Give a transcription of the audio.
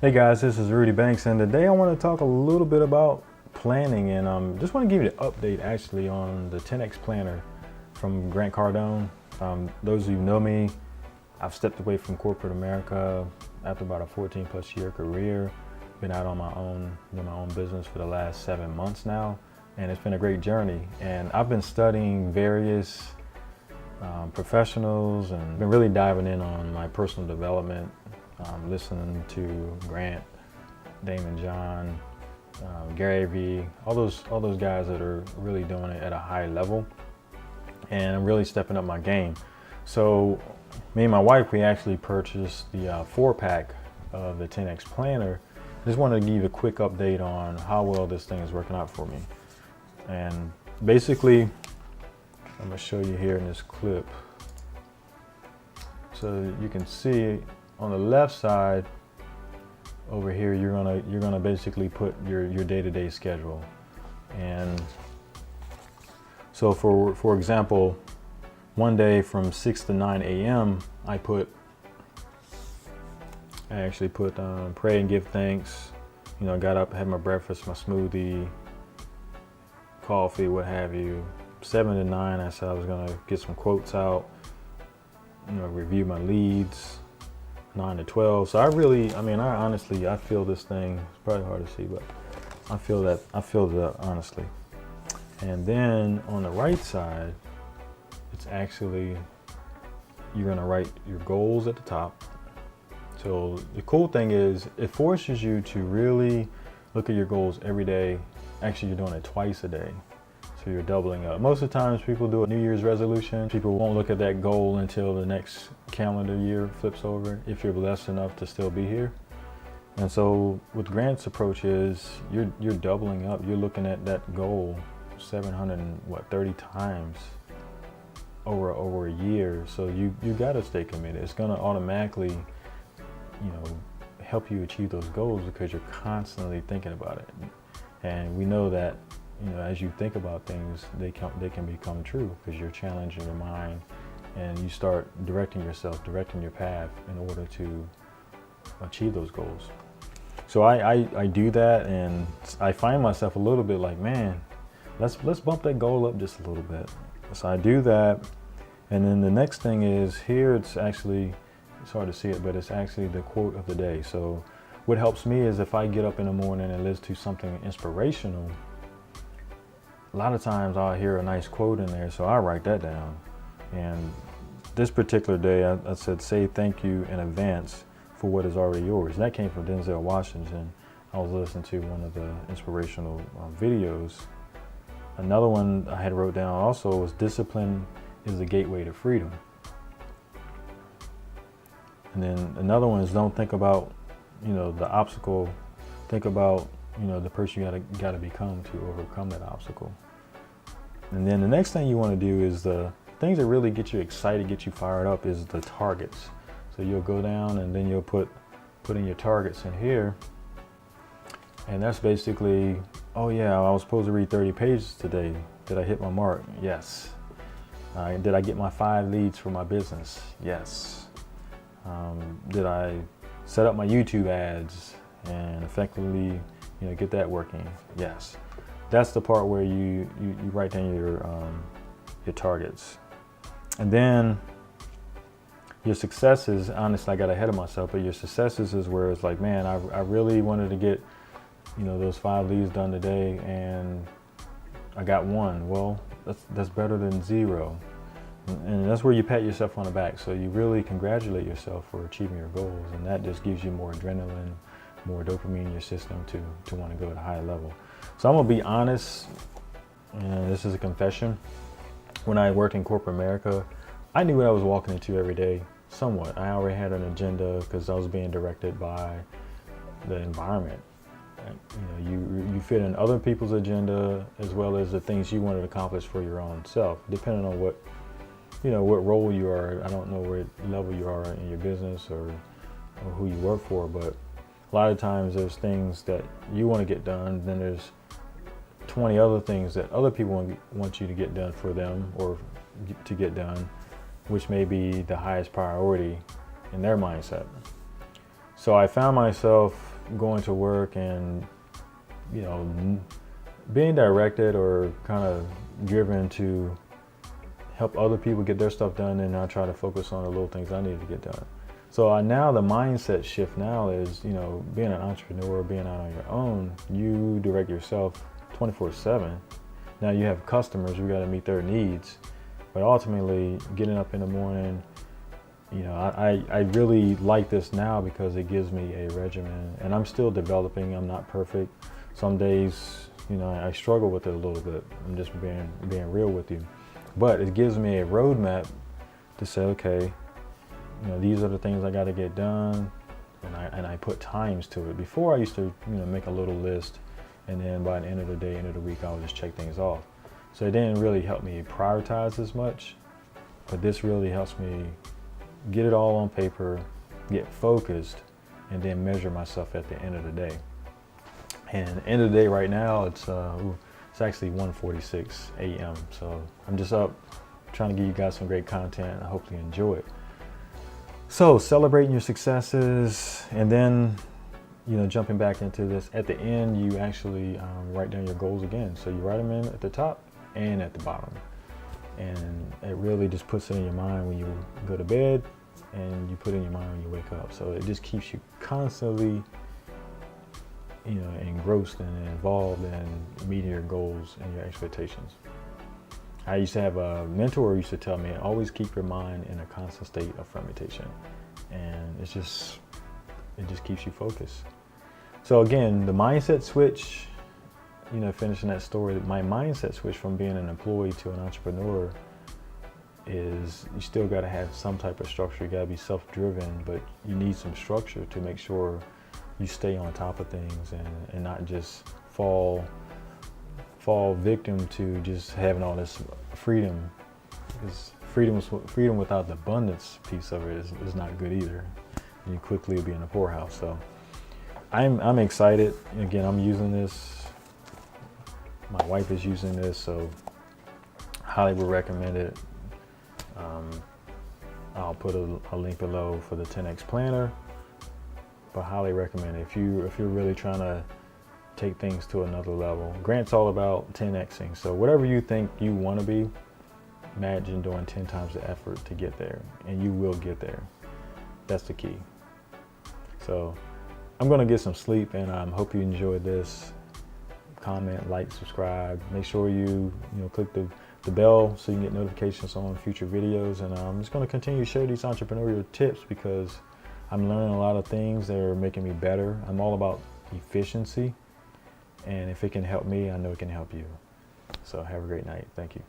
Hey guys, this is Rudy Banks, and today I want to talk a little bit about planning, and just want to give you an update actually on the 10X planner from Grant Cardone. Those of you who know me, I've stepped away from corporate America after about a 14 plus year career. Been out on my own, doing my own business for the last 7 months now, and it's been a great journey. And I've been studying various professionals and been really diving in on my personal development, listening to Grant, Damon John, Gary Vee, all those guys that are really doing it at a high level, and I'm really stepping up my game. So me and my wife, we actually purchased the 4-pack of the 10X planner. I just wanted to give you a quick update on how well this thing is working out for me. And basically, I'm gonna show you here in this clip. So you can see on the left side over here, you're gonna basically put your day-to-day schedule. And so for example, one day from 6 to 9 a.m. I actually put pray and give thanks. You know, got up, had my breakfast, my smoothie, coffee, what have you. 7 to 9, I said I was gonna get some quotes out, you know, review my leads. 9 to 12. So I honestly, I feel this thing. It's probably hard to see, but I feel that honestly. And then on the right side, it's actually, you're gonna write your goals at the top. So the cool thing is, it forces you to really look at your goals every day. Actually, you're doing it twice a day. So you're doubling up. Most of the times people do a New Year's resolution. People won't look at that goal until the next calendar year flips over, if you're blessed enough to still be here. And so what Grant's approach is, you're doubling up. You're looking at that goal 730 times over a year. So you got to stay committed. It's going to automatically, you know, help you achieve those goals because you're constantly thinking about it. And we know that, you know, as you think about things, they can become true because you're challenging your mind and you start directing yourself, directing your path in order to achieve those goals. So I do that, and I find myself a little bit like, man, let's bump that goal up just a little bit. So I do that, and then the next thing is here. It's hard to see it, but it's actually the quote of the day. So what helps me is if I get up in the morning and listen to something inspirational. A lot of times I'll hear a nice quote in there, so I write that down. And this particular day, I said, say thank you in advance for what is already yours. And that came from Denzel Washington. I was listening to one of the inspirational videos. Another one I had wrote down also was, discipline is the gateway to freedom. And then another one is, don't think about, you know, the obstacle. Think about, you know, the person you gotta become to overcome that obstacle. And then the next thing you want to do is the things that really get you excited, get you fired up, is the targets. So you'll go down and then you'll put in your targets in here. And that's basically, oh yeah, I was supposed to read 30 pages today. Did I hit my mark? Yes. Did I get my 5 leads for my business? Yes. Did I set up my YouTube ads and effectively, you know, get that working? Yes. That's the part where you write down your targets. And then your successes, honestly, I got ahead of myself, but your successes is where it's like, man, I really wanted to get, you know, those 5 leads done today, and I got 1. Well, that's better than 0. And that's where you pat yourself on the back. So you really congratulate yourself for achieving your goals, and that just gives you more adrenaline, more dopamine in your system to want to go at a higher level. So I'm gonna be honest, and this is a confession. When I worked in corporate America, I knew what I was walking into every day, somewhat. I already had an agenda because I was being directed by the environment. You know, you fit in other people's agenda as well as the things you want to accomplish for your own self, depending on what role you are. I don't know what level you are in your business or who you work for, but a lot of times there's things that you want to get done, then there's 20 other things that other people want you to get done for them or to get done, which may be the highest priority in their mindset. So I found myself going to work and, you know, being directed or kind of driven to help other people get their stuff done, and I try to focus on the little things I need to get done. So now the mindset shift now is, you know, being an entrepreneur, being out on your own, you direct yourself 24/7. Now you have customers, we got to meet their needs, but ultimately getting up in the morning, you know, I really like this now because it gives me a regimen, and I'm still developing. I'm not perfect. Some days, you know, I struggle with it a little bit. I'm just being real with you, but it gives me a roadmap to say, okay, you know, these are the things I got to get done, and I put times to it. Before I used to, you know, make a little list, and then by the end of the day, end of the week, I would just check things off. So it didn't really help me prioritize as much, but this really helps me get it all on paper, get focused, and then measure myself at the end of the day. And at the end of the day right now, it's actually 1:46 a.m. So I'm just up trying to give you guys some great content. I hope you enjoy it. So celebrating your successes, and then, you know, jumping back into this, at the end, you actually write down your goals again. So you write them in at the top and at the bottom. And it really just puts it in your mind when you go to bed, and you put it in your mind when you wake up. So it just keeps you constantly, you know, engrossed and involved in meeting your goals and your expectations. I used to have a mentor who used to tell me, always keep your mind in a constant state of fermentation. And it just keeps you focused. So again, the mindset switch, you know, finishing that story, my mindset switch from being an employee to an entrepreneur is you still got to have some type of structure. You got to be self-driven, but you need some structure to make sure you stay on top of things and not just fall victim to just having all this freedom. Because freedom without the abundance piece of it is not good either. You quickly will be in a poorhouse. So I'm excited. Again, I'm using this. My wife is using this, so highly would recommend it. I'll put a link below for the 10X planner, but highly recommend it if you're really trying to take things to another level. Grant's all about 10Xing, so whatever you think you want to be, imagine doing 10 times the effort to get there, and you will get there. That's the key. So I'm gonna get some sleep, and I hope you enjoyed this. Comment, like, subscribe. Make sure you click the bell so you can get notifications on future videos. And I'm just going to continue to share these entrepreneurial tips because I'm learning a lot of things that are making me better. I'm all about efficiency, and if it can help me, I know it can help you. So have a great night. Thank you.